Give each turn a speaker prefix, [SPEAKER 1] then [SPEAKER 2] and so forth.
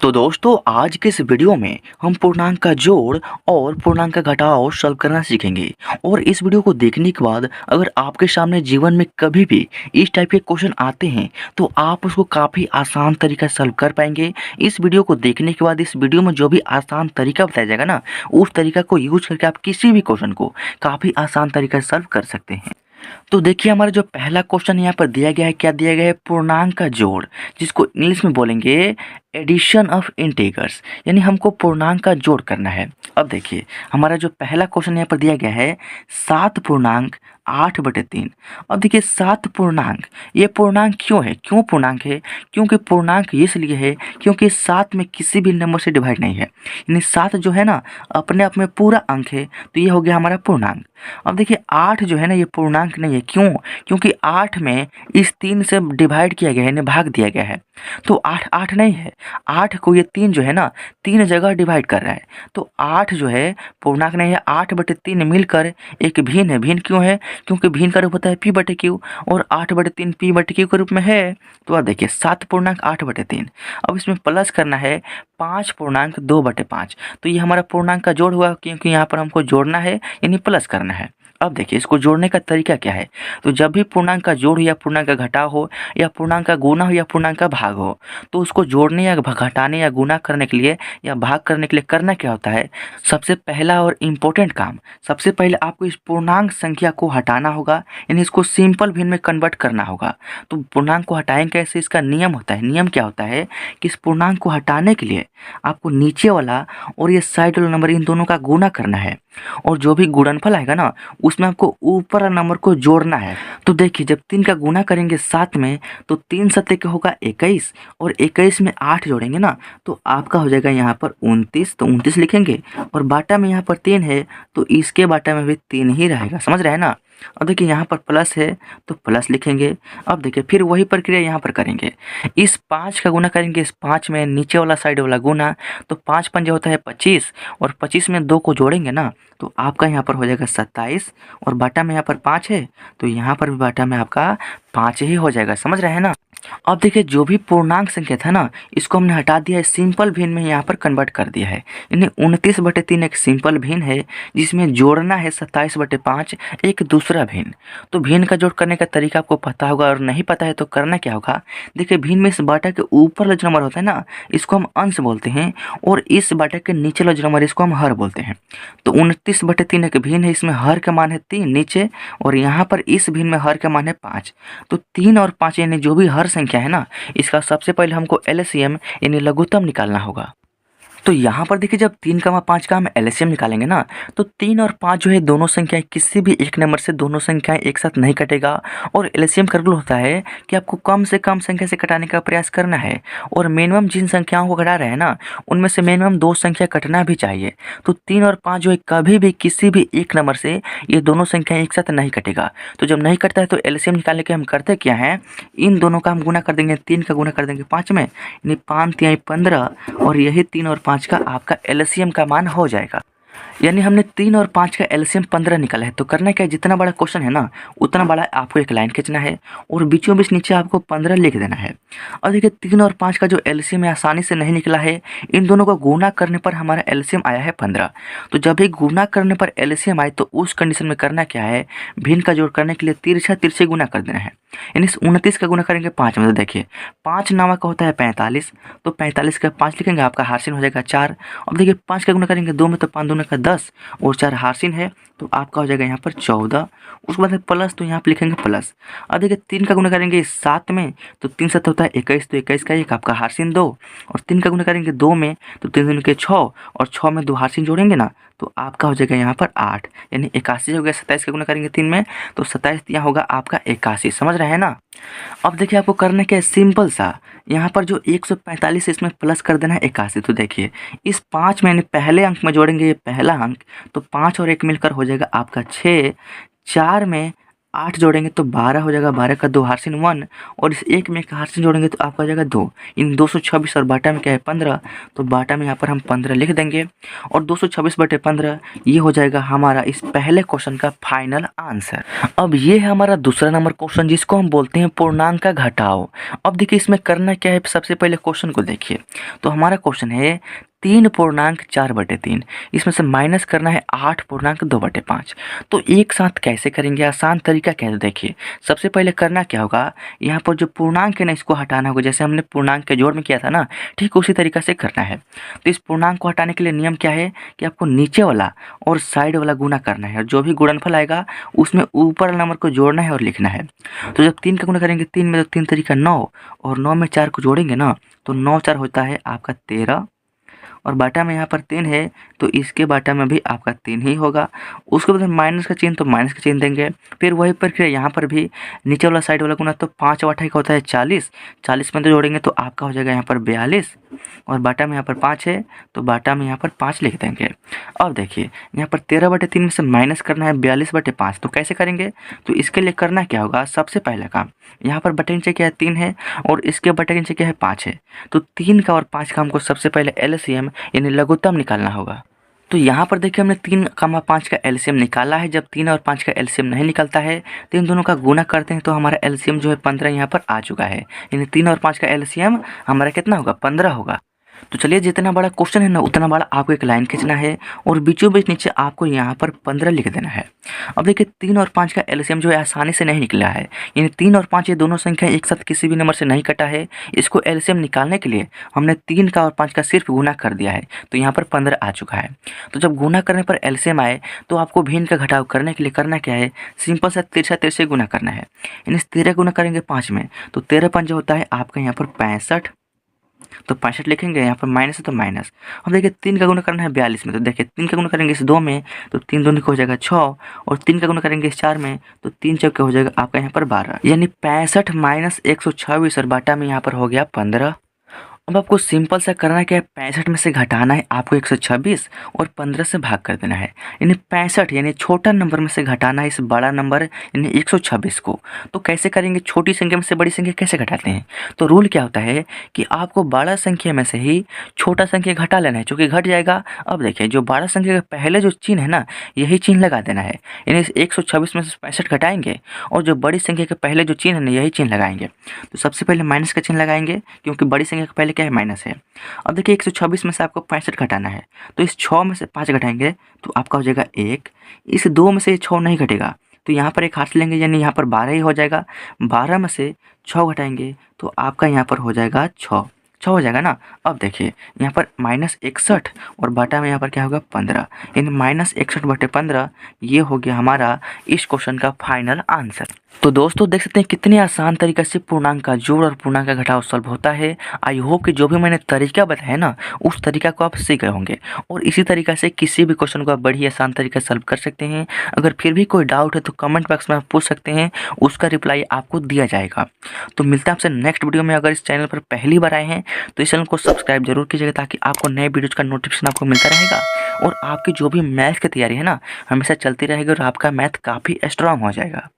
[SPEAKER 1] तो दोस्तों आज के इस वीडियो में हम पूर्णांक का जोड़ और पूर्णांक का घटाव सॉल्व करना सीखेंगे। और इस वीडियो को देखने के बाद अगर आपके सामने जीवन में कभी भी इस टाइप के क्वेश्चन आते हैं तो आप उसको काफ़ी आसान तरीका से सॉल्व कर पाएंगे। इस वीडियो को देखने के बाद इस वीडियो में जो भी आसान तरीका बताया जाएगा ना, उस तरीका को यूज करके आप किसी भी क्वेश्चन को काफ़ी आसान तरीका से सॉल्व कर सकते हैं। तो देखिए हमारा जो पहला क्वेश्चन यहाँ पर दिया गया है, क्या दिया गया है? पूर्णांक का जोड़, जिसको इंग्लिश में बोलेंगे एडिशन ऑफ इंटीजर्स, यानी हमको पूर्णांक का जोड़ करना है। अब देखिए हमारा जो पहला क्वेश्चन यहाँ पर दिया गया है 7/8/3। अब देखिए 7 पूर्णांक, ये पूर्णांक क्यों है? क्यों पूर्णांक है? क्योंकि पूर्णांक इसलिए है क्योंकि 7 में किसी भी नंबर से डिवाइड नहीं है, यानी 7 जो है ना अपने आप में पूरा अंक है, तो ये हो गया हमारा पूर्णांक। अब देखिए 8 जो है ना ये पूर्णांक नहीं है। क्यों? क्योंकि 8 में इस 3 से डिवाइड किया गया है, यानी भाग दिया गया है, तो 8 8 नहीं है। 8 को ये 3 जो है ना 3 जगह डिवाइड कर रहा है, तो 8 जो है पूर्णांक नहीं है। 8/3 मिलकर एक भिन्न है। भिन्न क्यों है? क्योंकि भिन्न का रूप होता है p/q और 8/3 p/q के रूप में है। तो अब देखिए 7 पूर्णांक 8/3। अब इसमें प्लस करना है 5 पूर्णांक 2/5। तो ये हमारा पूर्णांक का जोड़ हुआ, क्योंकि यहाँ पर हमको जोड़ना है यानी प्लस करना है। अब देखिए इसको जोड़ने का तरीका क्या है। तो जब भी पूर्णांक का जोड़ हो या पूर्णांक का घटाव हो या पूर्णांक का गुना हो या पूर्णांक का भाग हो, तो उसको जोड़ने या घटाने या गुना करने के लिए या भाग करने के लिए करना क्या होता है? सबसे पहला और इम्पोर्टेंट काम, सबसे पहले आपको इस पूर्णांक संख्या को हटाना होगा, यानी इसको सिंपल भिन्न में कन्वर्ट करना होगा। तो पूर्णांक को हटाएंगे कैसे? इसका नियम होता है। नियम क्या होता है कि इस पूर्णांक को हटाने के लिए आपको नीचे वाला और ये साइड वाला नंबर, इन दोनों का गुना करना है, और जो भी गुणनफल आएगा ना उसमें आपको ऊपर नंबर को जोड़ना है। तो देखिए जब 3 का गुना करेंगे 7 में, तो 3 सत्ते का होगा 21, और 21 में 8 जोड़ेंगे ना तो आपका हो जाएगा यहाँ पर 29। तो 29 लिखेंगे, और बाटा में यहाँ पर 3 है तो इसके बाटा में भी 3 ही रहेगा। समझ रहे हैं ना? अब देखिए यहाँ पर प्लस है तो प्लस लिखेंगे। अब देखिए फिर वही प्रक्रिया यहाँ पर करेंगे। इस 5 का गुना करेंगे इस 5 में, नीचे वाला साइड वाला गुना, तो 5 पंजे होता है 25, और 25 में 2 को जोड़ेंगे ना तो आपका यहाँ पर हो जाएगा 27, और बाटा में यहाँ पर 5 है तो यहाँ पर भी बाटा में आपका 5 ही हो जाएगा। समझ रहे हैं ना? अब देखिए जो भी पूर्णांक संख्या था ना इसको हमने हटा दिया है, सिंपल भिन्न में यहाँ पर कन्वर्ट कर दिया है। यानी 29/3 एक सिंपल भिन्न है जिसमें जोड़ना है 27/5 एक दूसरा भिन्न। तो भिन्न का जोड़ करने का तरीका आपको पता होगा, और नहीं पता है तो करना क्या होगा। देखिए भिन्न में इस बाटा के ऊपर वाला जो नंबर होता है ना इसको हम अंश बोलते हैं, और इस बाटा के नीचे वाला जो नंबर इसको हम हर बोलते हैं। तो 29/3 एक भिन्न है, इसमें हर का मान है 3 नीचे, और यहाँ पर इस भिन्न में हर का मान है 5। तो 3 और 5 यानी जो भी हर संख्या है ना इसका सबसे पहले हमको एलसीएम यानी लघुत्तम निकालना होगा। तो यहाँ पर देखिए जब 3 का 5 का हम एलसीएम निकालेंगे ना तो 3 और 5 जो है दोनों संख्याएं, किसी भी एक नंबर से दोनों संख्याएं एक साथ नहीं कटेगा। और एलसीएम का रूल होता है कि आपको कम से कम संख्या से कटाने का प्रयास करना है, और मिनिमम जिन संख्याओं को घटा रहे हैं ना उनमें से मिनिमम 2 संख्या कटना भी चाहिए। तो 3 और 5 जो है कभी भी किसी भी एक नंबर से ये दोनों संख्याएं एक साथ नहीं कटेगा। तो जब नहीं कटता है तो एलसीएम निकालने के हम करते क्या है, इन दोनों का हम गुना कर देंगे, 3 का गुना कर देंगे 5 में, यानी 5 3 15, और यही 3 और 5 का आपका एलसीएम का मान हो जाएगा। यानी हमने 3 और 5 का एलसीएम 15 निकाला है। तो करना क्या है, जितना बड़ा क्वेश्चन है ना उतना बड़ा आपको एक लाइन खींचना है, और बीचों बीच नीचे आपको 15 लिख देना है। और देखिए 3 और 5 का जो एलसीएम है आसानी से नहीं निकला है, इन दोनों को गुना करने पर हमारा एलसीएम आया है 15। तो जब भी गुना करने पर एलसीएम आए तो उस कंडीशन में करना क्या है, भिन्न का जोड़ करने के लिए तिरछा तिरछे गुना कर देना है। यानी 29 का गुना करेंगे 5 में, तो देखिए 5 नामा का होता है 45, तो 45 का 5 लिखेंगे, आपका हार्सिन हो जाएगा 4। अब देखिए 5 का गुना करेंगे 2 में, तो 5 दूना का 10, और 4 हार्सिन है तो आपका हो जाएगा यहाँ पर 14। उसके बाद प्लस, तो यहाँ पर लिखेंगे प्लस। अब देखिए 3 का गुना करेंगे 7 में, तो 3 7 होता है 21, तो 21 का 1 आपका हार्सिन 2, और 3 का गुना करेंगे 2 में, तो 3 दूनी के 6, और 6 में 2 हार्सिन जोड़ेंगे ना तो आपका हो जाएगा यहाँ पर 8, यानी 81 हो गया। 27 का गुना करेंगे 3 में, तो 27 यहाँ होगा आपका 81। समझ रहे हैं ना? अब देखिए आपको करना क्या है, सिंपल सा, यहाँ पर जो 145 है इसमें प्लस कर देना है 81। तो देखिए इस 5 में पहले अंक में जोड़ेंगे ये पहला अंक, तो 5 और 1 मिलकर हो जाएगा आपका 6, 4 में 8 जोड़ेंगे तो 12 हो जाएगा, 12 का 2 हार्सिन 1 और इस 1 में एक हार्सिन जोड़ेंगे तो आपका हो जाएगा 2। इन 226 और बाटा में क्या है 15, तो बाटा में यहाँ पर हम 15 लिख देंगे और 226/15 ये हो जाएगा हमारा इस पहले क्वेश्चन का फाइनल आंसर। अब ये है हमारा दूसरा नंबर क्वेश्चन जिसको हम बोलते हैं पूर्णांक का घटाव। अब देखिए इसमें करना क्या है, सबसे पहले क्वेश्चन को देखिए। तो हमारा क्वेश्चन है 3.4/3, इसमें से माइनस करना है 8.2/5। तो एक साथ कैसे करेंगे, आसान तरीका क्या है देखिए। सबसे पहले करना क्या होगा, यहाँ पर जो पूर्णांक है ना इसको हटाना होगा, जैसे हमने पूर्णांक के जोड़ में किया था ना, ठीक उसी तरीका से करना है। तो इस पूर्णांक को हटाने के लिए नियम क्या है कि आपको नीचे वाला और साइड वाला गुना करना है और जो भी गुणनफल आएगा उसमें ऊपर वाले नंबर को जोड़ना है और लिखना है। तो जब 3 का गुना करेंगे 3 में, तो 3 तरीका 9 और 9 में 4 को जोड़ेंगे ना, तो 9 4 होता है आपका 13 और बाटा में यहाँ पर 3 है तो इसके बाटा में भी आपका 3 ही होगा। उसके बाद माइनस का चिन्ह, तो माइनस का चिन्ह देंगे। फिर वही प्रक्रिया यहाँ पर भी, नीचे वाला साइड वाला गुना, तो 5 और 8 का होता है 40, 40 में तो जोड़ेंगे तो आपका हो जाएगा यहाँ पर 42 और बाटा में यहाँ पर 5 है तो बाटा में यहाँ पर 5 लिख देंगे। अब देखिए यहाँ पर 13/3 में से माइनस करना है 42/5, तो कैसे करेंगे, तो इसके लिए करना क्या होगा, सबसे पहला काम यहाँ पर बटे नीचे क्या है 3 है और इसके बटे नीचे क्या है 5 है, तो 3 का और 5 का हमको सबसे पहले एलसीएम यानी लघुत्तम निकालना होगा। तो यहाँ पर देखिए हमने 3, 5 का एलसीएम निकाला है। जब 3 और 5 का एलसीएम नहीं निकलता है तो इन दोनों का गुना करते हैं तो हमारा एलसीएम जो है 15 यहाँ पर आ चुका है, यानी 3 और 5 का एलसीएम हमारा कितना होगा 15 होगा। तो चलिए जितना बड़ा क्वेश्चन है ना उतना बड़ा आपको एक लाइन खींचना है और बीचों बीच नीचे आपको यहाँ पर 15 लिख देना है। अब देखिए 3 और 5 का एलसीएम जो है आसानी से नहीं निकला है, यानी 3 और 5 ये दोनों संख्या एक साथ किसी भी नंबर से नहीं कटा है। इसको एलसीएम निकालने के लिए हमने 3 का और 5 का सिर्फ गुना कर दिया है, तो यहाँ पर 15 आ चुका है। तो जब गुना करने पर एलसीएम आए तो आपको भिन्न का घटाव करने के लिए करना क्या है, सिंपल सा 13 से गुना करना है। यानी 13 गुना करेंगे 5 में तो 13 5 होता है आपका यहाँ पर 65, तो 65 लिखेंगे, यहाँ पर माइनस है तो माइनस। अब देखिए 3 का गुना करना है 42 में, तो देखिए 3 का गुना करेंगे इस 2 में तो 3 दूनी का हो जाएगा 6 और 3 का गुना करेंगे इस 4 में तो 3 चौके हो जाएगा आपका यहाँ पर 12, यानी 65 - 126 और बाटा में यहाँ पर हो गया 15। अब आपको सिंपल सा करना क्या है, 65 में से घटाना है आपको 126 और 15 से भाग कर देना है, यानी 65 यानी छोटा नंबर में से घटाना है इस बड़ा नंबर यानी 126 को। तो कैसे करेंगे, छोटी संख्या में से बड़ी संख्या कैसे घटाते हैं, तो रूल क्या होता है कि आपको बड़ा संख्या में से ही छोटा संख्या घटा लेना है, चूँकि घट जाएगा। अब देखिए जो बड़ा संख्या का पहले जो चिन्ह है ना यही चिन्ह लगा देना है, यानी 126 में से 65 घटाएंगे और जो बड़ी संख्या के पहले जो चिन्ह है ना यही चिन्ह लगाएंगे। तो सबसे पहले माइनस का चिन्ह लगाएंगे क्योंकि बड़ी संख्या के पहले क्या है माइनस है। अब देखिए 126 में से आपको 65 घटाना है, तो इस 6 में से 5 घटाएंगे तो आपका हो जाएगा 1। इस 2 में से 6 नहीं घटेगा तो यहाँ पर एक हाथ लेंगे, यानी यहाँ पर 12 ही हो जाएगा। 12 में से 6 घटाएंगे तो आपका यहाँ पर हो जाएगा 6 हो जाएगा ना। अब देखिए यहाँ पर -61 और बाटा में यहाँ पर क्या होगा 15, यानी -61/15 ये हो गया हमारा इस क्वेश्चन का फाइनल आंसर। तो दोस्तों देख सकते हैं कितने आसान तरीके से पूर्णांक का जोड़ और पूर्णांक का घटाव सॉल्व होता है। आई होप कि जो भी मैंने तरीका बताया ना उस तरीका को आप सीख गए होंगे और इसी तरीका से किसी भी क्वेश्चन को आप बड़ी आसान तरीके से सॉल्व कर सकते हैं। अगर फिर भी कोई डाउट है तो कमेंट बॉक्स में आप पूछ सकते हैं, उसका रिप्लाई आपको दिया जाएगा। तो मिलता है आपसे नेक्स्ट वीडियो में। अगर इस चैनल पर पहली बार आए हैं तो इस चैनल को सब्सक्राइब जरूर कीजिएगा ताकि आपको नए वीडियोज़ का नोटिफिकेशन आपको मिलता रहेगा और आपकी जो भी मैथ की तैयारी है ना हमेशा चलती रहेगी और आपका मैथ काफ़ी स्ट्रांग हो जाएगा।